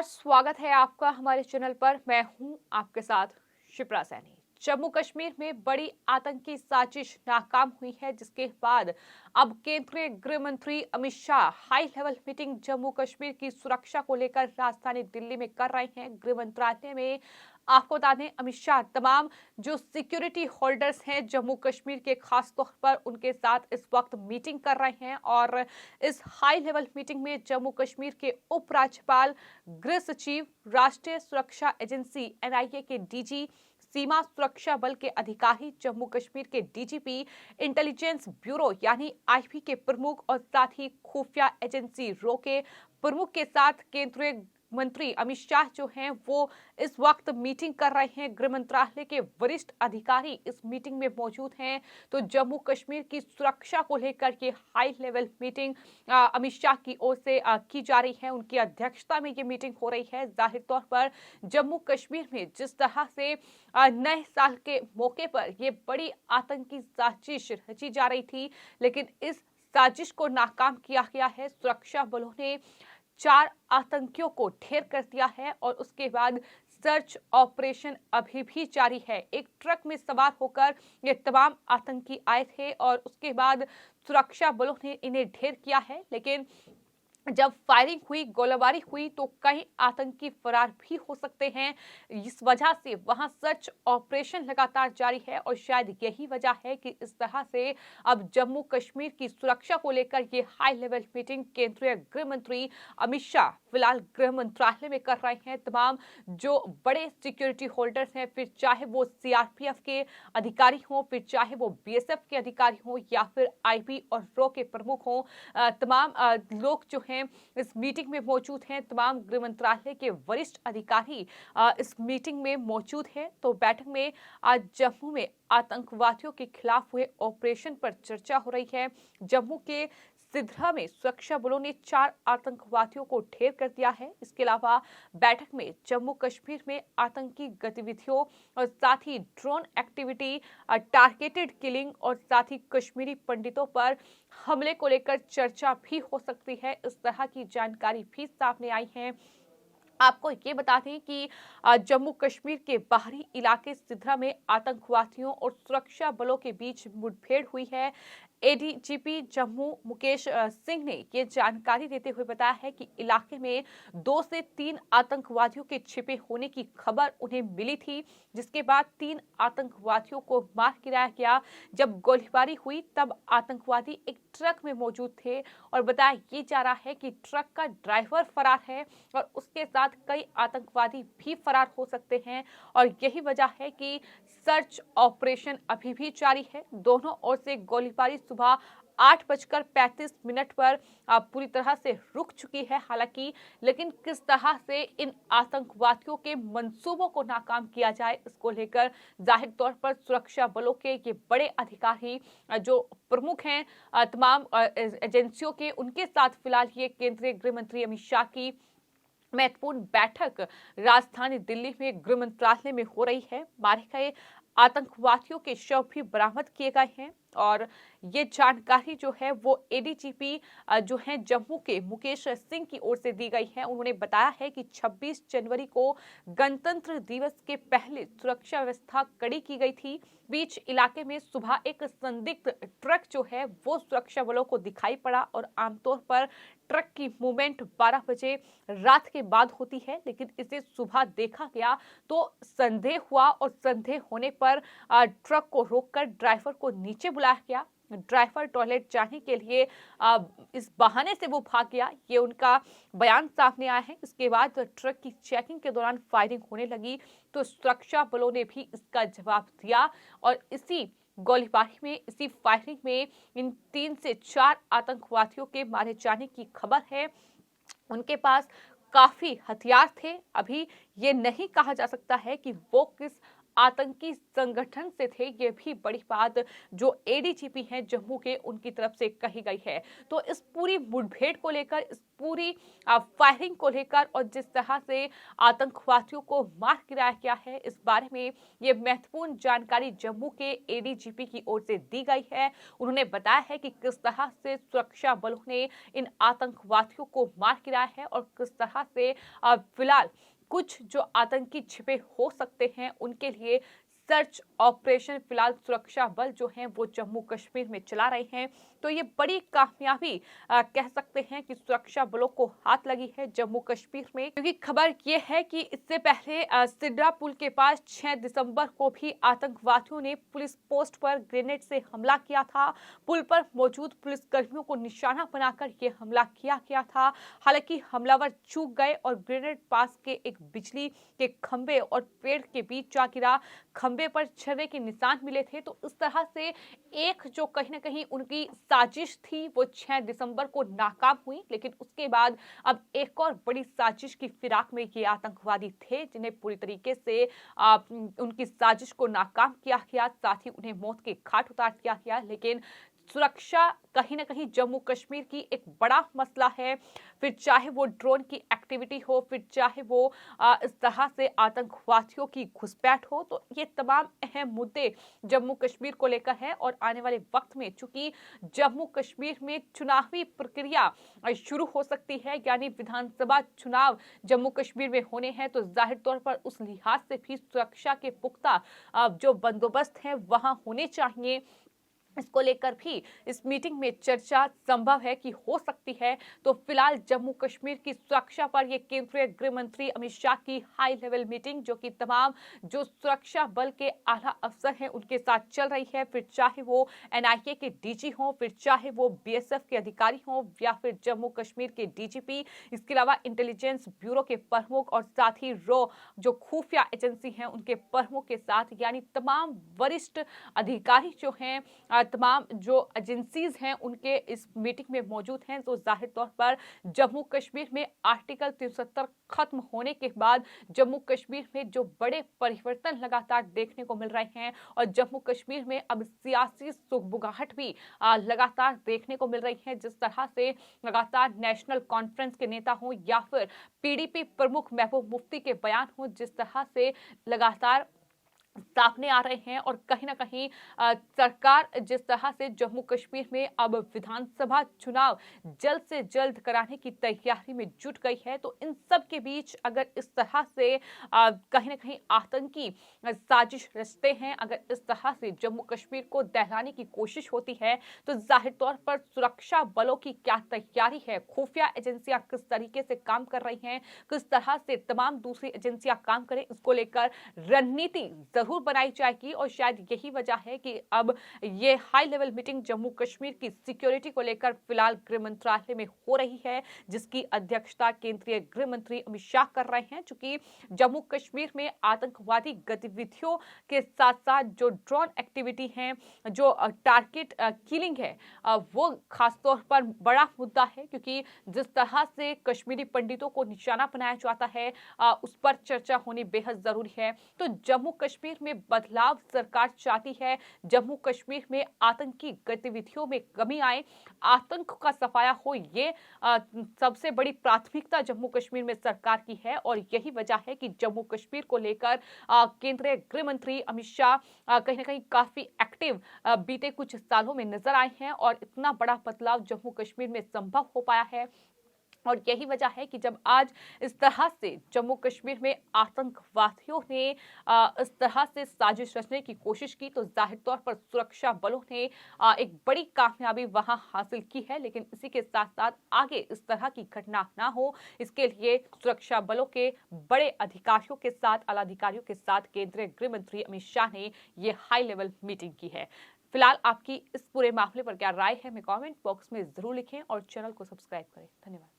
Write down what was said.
स्वागत है आपका हमारे चैनल पर। मैं हूं आपके साथ शिप्रा सैनी। जम्मू कश्मीर में बड़ी आतंकी साजिश नाकाम हुई है, जिसके बाद अब केंद्रीय गृह मंत्री Amit Shah high level meeting Jammu Kashmir की सुरक्षा को लेकर राजधानी दिल्ली में कर रहे हैं। गृह मंत्रालय में आपको बता दें, अमित शाह तमाम जो सिक्योरिटी होल्डर्स हैं जम्मू कश्मीर के, खास तौर पर उनके साथ इस वक्त मीटिंग कर रहे हैं। और इस हाई लेवल मीटिंग में जम्मू कश्मीर के उपराज्यपाल, गृह सचिव, राष्ट्रीय सुरक्षा एजेंसी एनआईए के डीजी, सीमा सुरक्षा बल के अधिकारी, जम्मू कश्मीर के डीजीपी, इंटेलिजेंस ब्यूरो यानी आईबी के प्रमुख और साथ ही खुफिया एजेंसी रो के प्रमुख के साथ केंद्रीय मंत्री अमित शाह जो हैं वो इस वक्त मीटिंग कर रहे हैं। गृह मंत्रालय के वरिष्ठ अधिकारी इस मीटिंग में मौजूद हैं। तो जम्मू कश्मीर की सुरक्षा को लेकर ये high level meeting Amit Shah की ओर से की जा रही है। उनकी अध्यक्षता में ये मीटिंग हो रही है। जाहिर तौर पर जम्मू कश्मीर में जिस तरह से नए साल के मौके पर ये बड़ी आतंकी साजिश रची जा रही थी, लेकिन इस साजिश को नाकाम किया गया है। सुरक्षा बलों ने 4 आतंकियों को ढेर कर दिया है और उसके बाद सर्च ऑपरेशन अभी भी जारी है। एक ट्रक में सवार होकर ये तमाम आतंकी आए थे और उसके बाद सुरक्षा बलों ने इन्हें ढेर किया है। लेकिन जब फायरिंग हुई, गोलाबारी हुई, तो कई आतंकी फरार भी हो सकते हैं। इस वजह से वहां सर्च ऑपरेशन लगातार जारी है और शायद यही वजह है कि इस तरह से अब जम्मू कश्मीर की सुरक्षा को लेकर ये हाई लेवल मीटिंग केंद्रीय गृह मंत्री अमित शाह फिलहाल गृह मंत्रालय में कर रहे हैं। तमाम जो बड़े सिक्योरिटी होल्डर्स हैं, फिर चाहे वो सीआरपीएफ के अधिकारी हों, फिर चाहे वो बीएसएफ के अधिकारी हों या फिर आईबी और रो के प्रमुख हों, तमाम लोग जो हैं इस मीटिंग में मौजूद हैं। तमाम गृह मंत्रालय के वरिष्ठ अधिकारी इस मीटिंग में मौजूद हैं। तो बैठक में आज जम्मू में आतंकवादियों के खिलाफ हुए ऑपरेशन पर चर्चा हो रही है। जम्मू के सिद्रा में सुरक्षा बलों ने 4 आतंकवादियों को ढेर कर दिया है। इसके अलावा बैठक में जम्मू कश्मीर में आतंकी गतिविधियों और साथ ही ड्रोन एक्टिविटी, टारगेटेड किलिंग और साथ ही कश्मीरी पंडितों पर हमले को लेकर चर्चा भी हो सकती है। इस तरह की जानकारी भी सामने आई है। आपको ये बता दें कि जम्मू कश्मीर के बाहरी इलाके सिद्रा में आतंकवादियों और सुरक्षा बलों के बीच मुठभेड़ हुई है। एडीजीपी जम्मू मुकेश सिंह ने ये जानकारी देते हुए बताया है कि इलाके में 2 से 3 आतंकवादियों के छिपे होने की खबर उन्हें मिली थी, जिसके बाद 3 आतंकवादियों को मार गिराया गया। जब गोलीबारी हुई तब आतंकवादी एक ट्रक में मौजूद थे और बताया ये जा रहा है कि ट्रक का ड्राइवर फरार है और उसके साथ कई आतंकवादी भी फरार हो सकते हैं और यही वजह है कि सर्च ऑपरेशन अभी भी जारी है। दोनों ओर से गोलीबारी सुबह 8:35 पर पूरी तरह से रुक चुकी है हालांकि, लेकिन किस तरह से इन आतंकवादियों के मंसूबों को नाकाम किया जाए, इसको लेकर जाहिर तौर पर सुरक्षा बलों के ये बड़े अधिकारी जो प्रमुख हैं तमाम एजेंसियों के, उनके साथ फिलहाल ये केंद्रीय गृह मंत्री अमित शाह की महत्वपूर्ण बैठक राजधानी दिल्ली में गृह मंत्रालय में हो रही है। मारे गए आतंकवादियों के शव भी बरामद किए गए हैं और ये जानकारी जो है वो एडीजीपी जो है जम्मू के मुकेश सिंह की ओर से दी गई है। उन्होंने बताया है कि 26 जनवरी को गणतंत्र दिवस के पहले सुरक्षा व्यवस्था कड़ी की गई थी। बीच इलाके में सुबह एक संदिग्ध ट्रक जो है वो सुरक्षा बलों को दिखाई पड़ा और आमतौर पर ट्रक की मूवमेंट 12 बजे रात के बाद होती है, लेकिन इसे सुबह देखा गया तो संदेह हुआ और संदेह होने पर ट्रक को रोककर ड्राइवर को नीचे बुलाया गया। ड्राइवर टॉयलेट जाने के लिए इस बहाने से वो भाग गया, ये उनका बयान सामने आया है। इसके बाद ट्रक की चेकिंग के दौरान फायरिंग होने लगी तो सुरक्षा बलों ने भी इसका जवाब दिया और इसी गोलीबारी में, इसी फायरिंग में इन 3 से 4 आतंकवादियों के मारे जाने की खबर है। उनके पास काफी हथियार थे। अभी ये नहीं कहा जा सकता है कि वो किस आतंकी संगठन से थे। ये भी बड़ी बात जो एडीजीपी हैं जम्मू के, उनकी तरफ से कही गई है। तो इस पूरी मुठभेड़ को लेकर, इस पूरी फायरिंग को लेकर और जिस तरह से आतंकवादियों को मार गिराया गया है, इस बारे में ये महत्वपूर्ण जानकारी जम्मू के एडीजीपी की ओर से दी गई है। उन्होंने बताया है कि किस तरह से सुरक्षा बलों ने इन आतंकवादियों को मार गिराया है और किस तरह से फिलहाल कुछ जो आतंकी छिपे हो सकते हैं उनके लिए सर्च ऑपरेशन फिलहाल सुरक्षा बल जो हैं वो जम्मू कश्मीर में चला रहे हैं। तो ये बड़ी कामयाबी कह सकते हैं कि सुरक्षा बलों को हाथ लगी है जम्मू कश्मीर में, क्योंकि खबर ये है कि इससे पहले सिड्रा पुल के पास 6 दिसंबर को भी आतंकवादियों ने पुलिस पोस्ट पर ग्रेनेड से हमला किया था। पुल पर मौजूद पुलिसकर्मियों को निशाना बनाकर ये हमला किया गया था। हालांकि हमलावर चूक गए और ग्रेनेड पास के एक बिजली के खंभे और पेड़ के बीच जा गिरा। खंबे पर छर्रे के निशान मिले थे। तो इस तरह से एक जो कहीं ना कहीं उनकी साजिश थी वो 6 दिसंबर को नाकाम हुई, लेकिन उसके बाद अब एक और बड़ी साजिश की फिराक में ये आतंकवादी थे जिन्हें पूरी तरीके से उनकी साजिश को नाकाम किया गया, साथ ही उन्हें मौत के घाट उतार दिया गया। लेकिन सुरक्षा कहीं ना कहीं जम्मू कश्मीर की एक बड़ा मसला है, फिर चाहे वो ड्रोन की एक्टिविटी हो, फिर चाहे वो इस तरह से आतंकवादियों की घुसपैठ हो। तो ये तमाम अहम मुद्दे जम्मू कश्मीर को लेकर है और आने वाले वक्त में चूंकि जम्मू कश्मीर में चुनावी प्रक्रिया शुरू हो सकती है, यानी विधानसभा चुनाव जम्मू कश्मीर में होने हैं, तो जाहिर तौर पर उस लिहाज से भी सुरक्षा के पुख्ता जो बंदोबस्त हैं वहां होने चाहिए। इसको लेकर भी इस मीटिंग में चर्चा संभव है कि हो सकती है। तो फिलहाल जम्मू कश्मीर की सुरक्षा पर यह केंद्रीय गृह मंत्री अमित शाह की हाई लेवल मीटिंग जो कि तमाम जो सुरक्षा बल के आला अफसर हैं उनके साथ चल रही है, फिर चाहे वो एनआईए के डीजी हों, फिर चाहे वो बीएसएफ के अधिकारी हों या फिर जम्मू कश्मीर के डीजीपी, इसके अलावा इंटेलिजेंस ब्यूरो के प्रमुख और साथ ही रो जो खुफिया एजेंसी हैं उनके प्रमुख के साथ, यानी तमाम वरिष्ठ अधिकारी जो हैं, तमाम जो एजेंसीज हैं उनके इस मीटिंग में मौजूद हैं। तो जाहिर तौर पर जम्मू कश्मीर में आर्टिकल 370 खत्म होने के बाद जम्मू कश्मीर में जो बड़े परिवर्तन लगातार देखने को मिल रहे हैं और जम्मू कश्मीर में अब सियासी सुगबुगाहट भी लगातार देखने को मिल रही है। जिस तरह से लगातार नेशनल कॉन्फ्रेंस के नेता हों या फिर पीडीपी प्रमुख महबूब मुफ्ती के बयान हों, जिस तरह से लगातार सामने आ रहे हैं और कहीं ना कहीं सरकार जिस तरह से जम्मू कश्मीर में अब विधानसभा चुनाव जल्द से जल्द कराने की तैयारी में जुट गई है। तो इन सब के बीच अगर इस तरह से कहीं ना कहीं आतंकी साजिश रचते हैं, अगर इस तरह से जम्मू कश्मीर को दहलाने की कोशिश होती है, तो जाहिर तौर पर सुरक्षा बलों की क्या तैयारी है, खुफिया एजेंसियां किस तरीके से काम कर रही हैं, किस तरह से तमाम दूसरी एजेंसियां काम करें, इसको लेकर रणनीति जरूर बनाई जाएगी। और शायद यही वजह है कि अब ये high level meeting Jammu Kashmir की सिक्योरिटी को लेकर फिलहाल गृह मंत्रालय में हो रही है, जिसकी अध्यक्षता केंद्रीय गृह मंत्री अमित शाह कर रहे हैं। चूंकि जम्मू कश्मीर में आतंकवादी गतिविधियों के साथ साथ जो ड्रोन एक्टिविटी है, जो टारगेट किलिंग है, वो खासतौर पर बड़ा मुद्दा है, क्योंकि जिस तरह से कश्मीरी पंडितों को निशाना बनाया जाता है उस पर चर्चा होनी बेहद जरूरी है। तो जम्मू कश्मीर में बदलाव सरकार चाहती है, जम्मू कश्मीर में आतंकी गतिविधियों में कमी आए, आतंक का सफाया हो, ये सबसे बड़ी प्राथमिकता जम्मू कश्मीर में सरकार की है। और यही वजह है कि जम्मू कश्मीर को लेकर केंद्रीय गृह मंत्री अमित शाह कहीं ना कहीं काफी एक्टिव बीते कुछ सालों में नजर आए हैं और इतना बड़ा बदलाव जम्मू कश्मीर में संभव हो पाया है। और यही वजह है कि जब आज इस तरह से जम्मू कश्मीर में आतंकवादियों ने इस तरह से साजिश रचने की कोशिश की, तो जाहिर तौर पर सुरक्षा बलों ने एक बड़ी कामयाबी वहां हासिल की है। लेकिन इसी के साथ साथ आगे इस तरह की घटना ना हो, इसके लिए सुरक्षा बलों के बड़े अधिकारियों के साथ, आला अधिकारियों के साथ केंद्रीय गृह मंत्री अमित शाह ने ये हाई लेवल मीटिंग की है। फिलहाल आपकी इस पूरे मामले पर क्या राय है, हमें कमेंट बॉक्स में जरूर लिखें और चैनल को सब्सक्राइब करें। धन्यवाद।